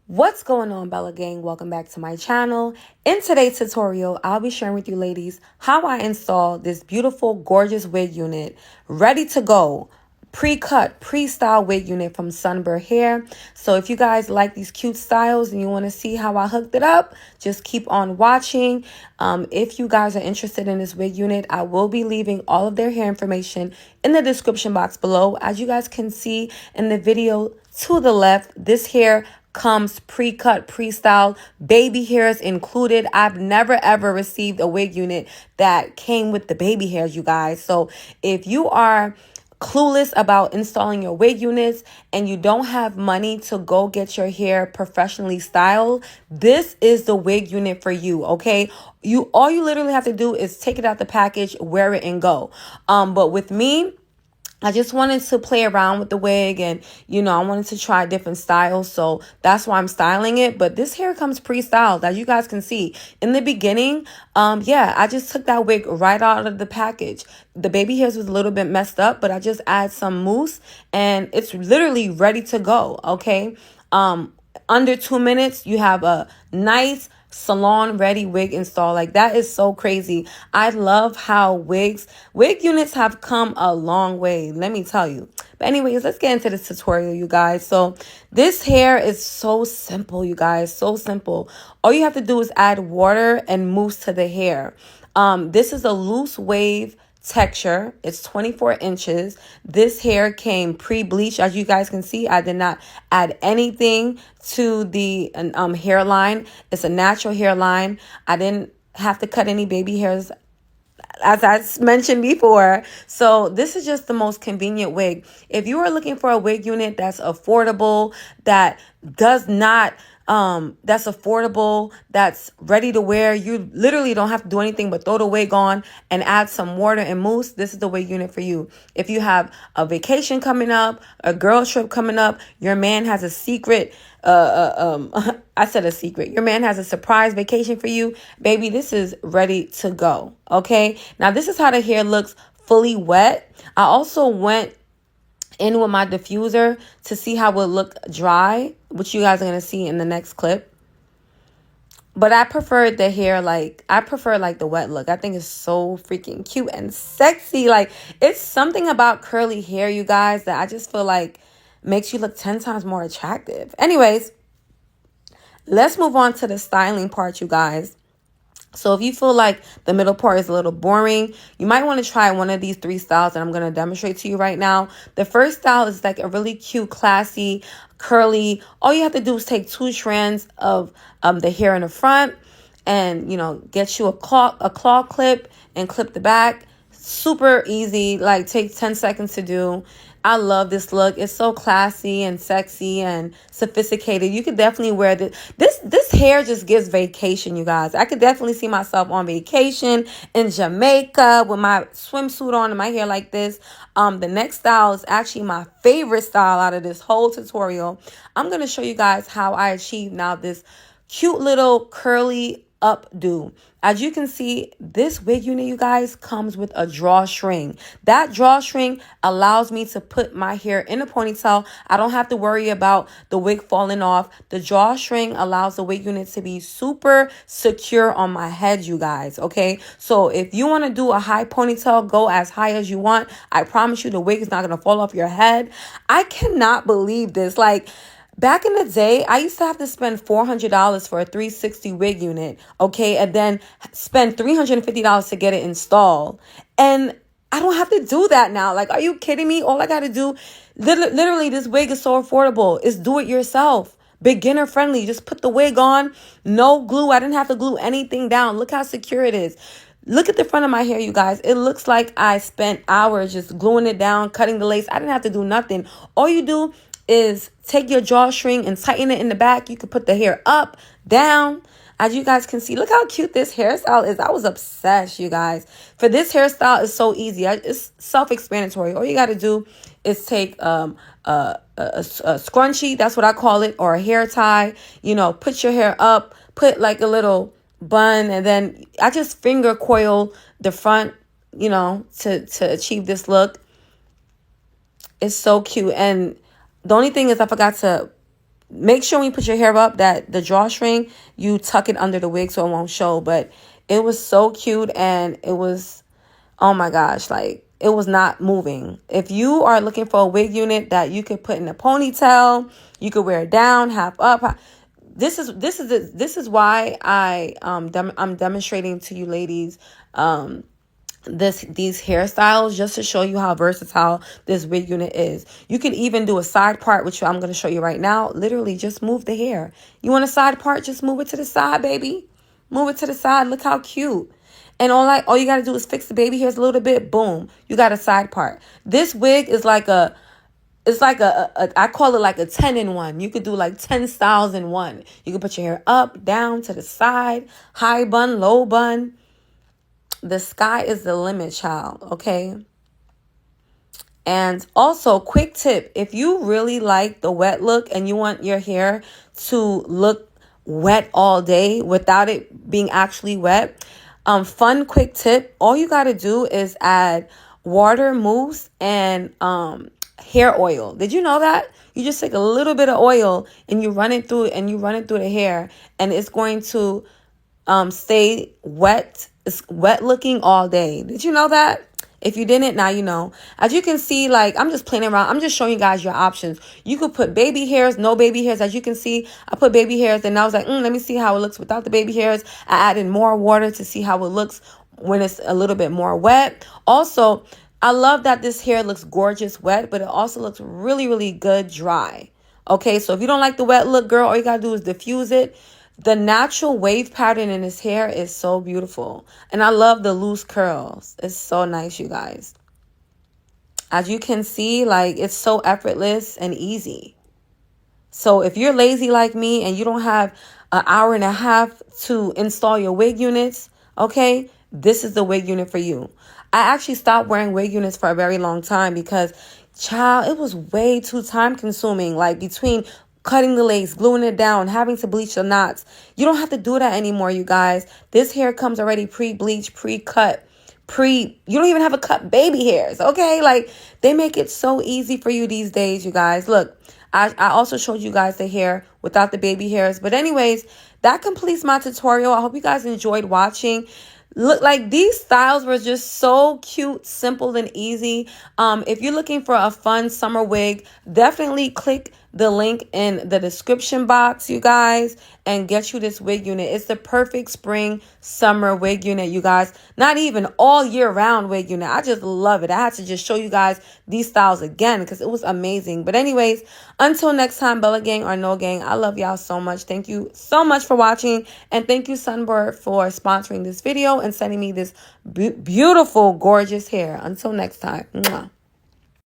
What's going on, Bella Gang? Welcome back to my channel. In today's tutorial, I'll be sharing with you ladies how I install this beautiful, gorgeous wig unit ready to go. Pre-cut, pre-style wig unit from Sunber hair. So if you guys like these cute styles and you want to see how I hooked it up, just keep on watching. If you guys are interested in this wig unit, I will be leaving all of their hair information in the description box below. As you guys can see in the video to the left, this hair comes pre-cut, pre-styled, baby hairs included. I've never ever received a wig unit that came with the baby hairs, you guys. So if you are clueless about installing your wig units and you don't have money to go get your hair professionally styled, this is the wig unit for you. Okay, all you literally have to do is take it out the package, wear it, and go. But with me, I just wanted to play around with the wig and, I wanted to try different styles. So that's why I'm styling it. But this hair comes pre-styled, as you guys can see. In the beginning, I just took that wig right out of the package. The baby hairs was a little bit messed up, but I just add some mousse and it's literally ready to go, okay? Under 2 minutes, you have a nice salon ready wig install. Like, that is so crazy. I love how wig units have come a long way, let me tell you. But anyways, let's get into this tutorial, you guys. So this hair is so simple, you guys, so simple. All you have to do is add water and mousse to the hair. This is a loose wave texture. It's 24 inches. This hair came pre-bleached. As you guys can see, I did not add anything to the hairline. It's a natural hairline. I didn't have to cut any baby hairs, as I mentioned before. So this is just the most convenient wig. If you are looking for a wig unit that's affordable, that's affordable, that's ready to wear, you literally don't have to do anything but throw the wig on and add some water and mousse, this is the wig unit for you. If you have a vacation coming up, a girl trip coming up, your man has a secret, I said a secret. Your man has a surprise vacation for you, baby, this is ready to go, okay? Now, this is how the hair looks fully wet. I also went in with my diffuser to see how it would look dry, which you guys are going to see in the next clip. But I prefer the hair, I prefer the wet look. I think it's so freaking cute and sexy. Like, it's something about curly hair, you guys, that I just feel like makes you look 10 times more attractive. Anyways, let's move on to the styling part, you guys. So if you feel like the middle part is a little boring, you might want to try one of these 3 styles that I'm going to demonstrate to you right now. The first style is like a really cute, classy, curly. All you have to do is take 2 strands of the hair in the front and, get you a claw clip and clip the back. Super easy, takes 10 seconds to do. I love this look. It's so classy and sexy and sophisticated. You could definitely wear this. This hair just gives vacation, you guys. I could definitely see myself on vacation in Jamaica with my swimsuit on and my hair like this. The next style is actually my favorite style out of this whole tutorial. I'm going to show you guys how I achieved now this cute little curly updo. As you can see, this wig unit, you guys, comes with a drawstring. That drawstring allows me to put my hair in a ponytail. I don't have to worry about the wig falling off. The drawstring allows the wig unit to be super secure on my head, you guys, okay? So if you want to do a high ponytail, go as high as you want. I promise you the wig is not going to fall off your head. I cannot believe this. Back in the day, I used to have to spend $400 for a 360 wig unit, okay, and then spend $350 to get it installed. And I don't have to do that now. Are you kidding me? All I got to do, literally, this wig is so affordable. It's do it yourself. Beginner friendly. Just put the wig on. No glue. I didn't have to glue anything down. Look how secure it is. Look at the front of my hair, you guys. It looks like I spent hours just gluing it down, cutting the lace. I didn't have to do nothing. All you do is take your drawstring and tighten it in the back. You can put the hair up, down. As you guys can see, look how cute this hairstyle is. I was obsessed, you guys. For this hairstyle, it's so easy. It's self-explanatory. All you got to do is take a scrunchie, that's what I call it, or a hair tie. Put your hair up, put a little bun, and then I just finger coil the front, to achieve this look. It's so cute. And the only thing is I forgot to make sure when you put your hair up that the drawstring, you tuck it under the wig so it won't show. But it was so cute, and it was, oh my gosh, like it was not moving. If you are looking for a wig unit that you could put in a ponytail, you could wear it down, half up. This is why I'm demonstrating to you ladies these hairstyles, just to show you how versatile this wig unit is. You can even do a side part, which I'm going to show you right now. Literally just move the hair. You want a side part, just move it to the side, baby. Move it to the side. Look how cute. And all you got to do is fix the baby hairs a little bit. Boom, you got a side part. This wig is like I call it like a 10-in-1. You could do like 10 styles in one. You can put your hair up, down, to the side, high bun, low bun. The sky is the limit, child, okay? And also, quick tip, if you really like the wet look and you want your hair to look wet all day without it being actually wet, fun quick tip, all you got to do is add water, mousse, and hair oil. Did you know that? You just take a little bit of oil and you run it through the hair, and it's going to stay wet. It's wet looking all day. Did you know that? If you didn't, now you know. As you can see, like, I'm just playing around. I'm just showing you guys your options. You could put baby hairs, no baby hairs. As you can see, I put baby hairs, and I was like, let me see how it looks without the baby hairs. I added more water to see how it looks when it's a little bit more wet. Also, I love that this hair looks gorgeous wet, but it also looks really, really good dry. Okay, so if you don't like the wet look, girl, all you gotta do is diffuse it. The natural wave pattern in his hair is so beautiful. And I love the loose curls. It's so nice, you guys. As you can see, like, it's so effortless and easy. So if you're lazy like me and you don't have an hour and a half to install your wig units, okay, this is the wig unit for you. I actually stopped wearing wig units for a very long time because, child, it was way too time consuming. Like, between cutting the lace, gluing it down, having to bleach the knots. You don't have to do that anymore, you guys. This hair comes already pre-bleached, pre-cut, you don't even have to cut baby hairs, okay? Like, they make it so easy for you these days, you guys. Look, I also showed you guys the hair without the baby hairs. But anyways, that completes my tutorial. I hope you guys enjoyed watching. Look, like, these styles were just so cute, simple, and easy. If you're looking for a fun summer wig, definitely click the link in the description box, you guys, and get you this wig unit. It's the perfect spring summer wig unit, you guys. Not even all year round wig unit. I just love it. I had to just show you guys these styles again because it was amazing. But anyways, until next time, Bella Gang or no gang, I love y'all so much. Thank you so much for watching, and thank you, Sunber, for sponsoring this video and sending me this beautiful, gorgeous hair. Until next time. Mwah.